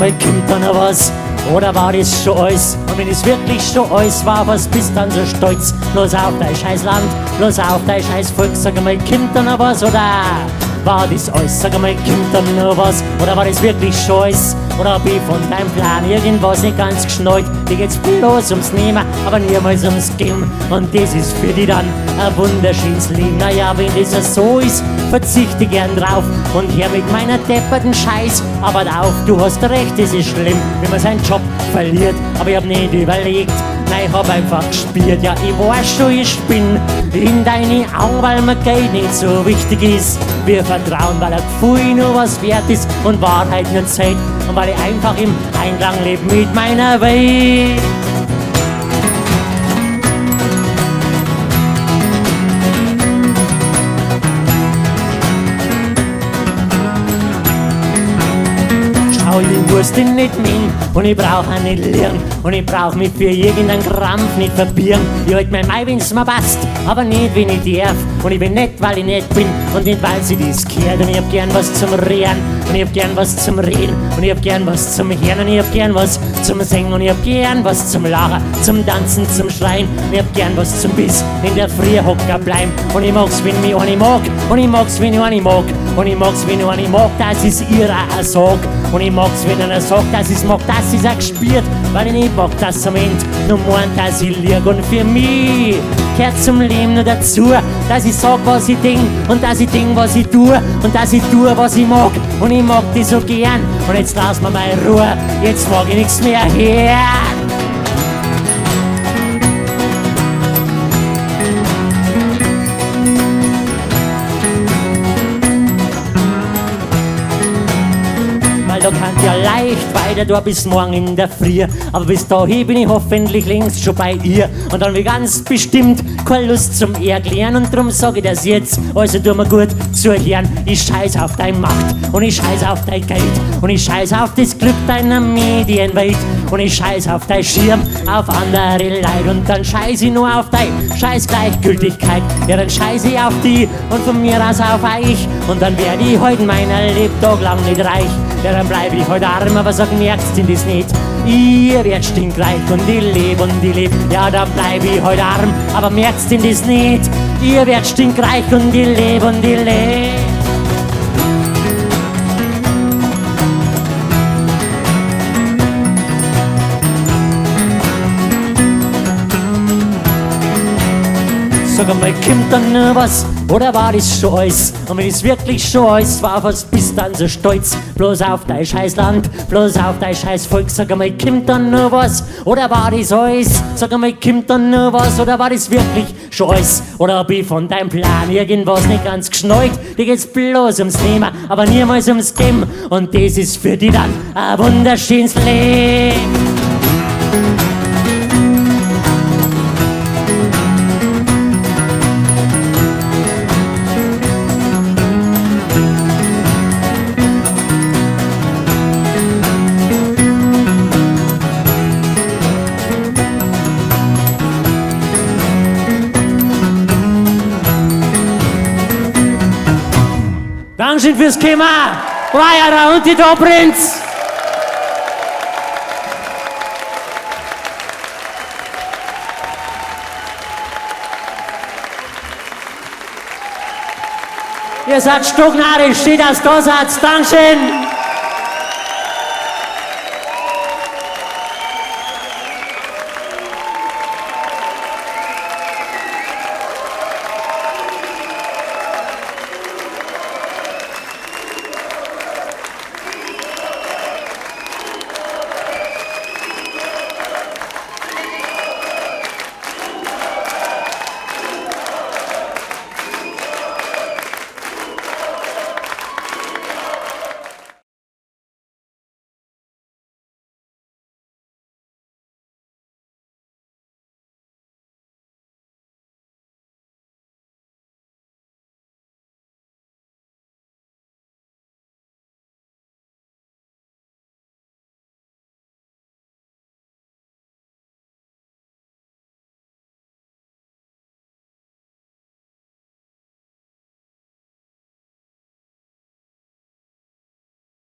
einmal, kommt da noch was? Oder war das schon alles? Und wenn es wirklich schon alles war, was bist dann so stolz? Bloß auf dein scheiß Land, bloß auf dein scheiß Volk. Sag einmal, kommt da noch was? Oder war das alles? Sag einmal, kommt da noch was? Oder war das wirklich schon alles? Oder hab ich von deinem Plan irgendwas nicht ganz geschnallt? Dir geht's bloß ums Nehmen, aber niemals ums Geben. Und das ist für die dann ein wunderschönes Leben. Naja, wenn das so ist, verzichte gern drauf und hör mit meiner depperten Scheiß. Aber auf, du hast recht, es ist schlimm, wenn man seinen Job verliert. Aber ich hab nicht überlegt, nein, ich hab einfach gespielt. Ja, ich weiß schon, ich bin in deine Augen, weil mir Geld nicht so wichtig ist. Wir vertrauen, weil ein Gefühl nur was wert ist und Wahrheit nicht zählt. Und weil ich einfach im Einklang lebe mit meiner Welt. Ich muss den nicht nehmen und ich brauch auch nicht lernen und ich brauch mich für irgendeinen Krampf nicht verbieren. Ich halt mein Mai, wenn's mir passt, aber nicht, wenn ich darf. Und ich bin nett, weil ich nett bin und nicht, weil sie das gehört. Und ich hab gern was zum Reden und ich hab gern was zum Reden und ich hab gern was zum Hören und ich hab gern was zum Singen und ich hab gern was zum Lachen, zum Tanzen, zum Schreien und ich hab gern was zum Biss in der Früh hocken bleiben. Und ich mag's, wenn mich eine mag und ich mag's, wenn ich eine mag und ich mag's, wenn ich eine mag, das ist ihrer ein Sag. Und ich mag's, wenn einer sagt, dass ich's mag, dass ich's auch gespürt, weil ich nicht mag, dass am Ende nur meint, dass ich lieg. Und für mich gehört zum Leben nur dazu, dass ich sag, was ich denk und dass ich denk, was ich tue und dass ich tue, was ich mag. Und ich mag die so gern und jetzt lass mir mal Ruhe, jetzt mag ich nichts mehr hören. Da kann ja leicht weiter da bis morgen in der Früh. Aber bis dahin bin ich hoffentlich längst schon bei ihr. Und dann will ganz bestimmt keine Lust zum Erklären. Und drum sag ich das jetzt, also tu mir gut zuhören. Ich scheiß auf deine Macht und ich scheiß auf dein Geld und ich scheiß auf das Glück deiner Medienwelt. Und ich scheiß auf dein Schirm, auf andere Leid. Und dann scheiß ich nur auf deine scheiß Gleichgültigkeit. Ja, dann scheiß ich auf die und von mir aus auf euch. Und dann werd ich heute meiner Lebtag lang nicht reich. Ja, dann bleib ich heute arm, aber sag, merkst du das nicht? Ihr werdet stinkreich und ich lebe und ich lebe. Ja, dann bleib ich heute arm, aber merkst du das nicht? Ihr werdet stinkreich und ich lebe und ich lebe. Sag einmal, kommt dann noch was? Oder war das schon alles? Und wenn es wirklich schon alles war, was bist dann so stolz? Bloß auf dein scheiß Land, bloß auf dein scheiß Volk. Sag einmal, kommt dann noch was? Oder war das alles? Sag einmal, kommt dann noch was? Oder war das wirklich schon alles? Oder hab ich von deinem Plan irgendwas nicht ganz geschnallt? Dir geht's bloß ums Nehmen, aber niemals ums Geben. Und das ist für die dann ein wunderschönes Leben. Dankeschön fürs Kommen. Weiter und die Top-Prinz. Ihr seid stocknarisch, steht das da, Dankeschön.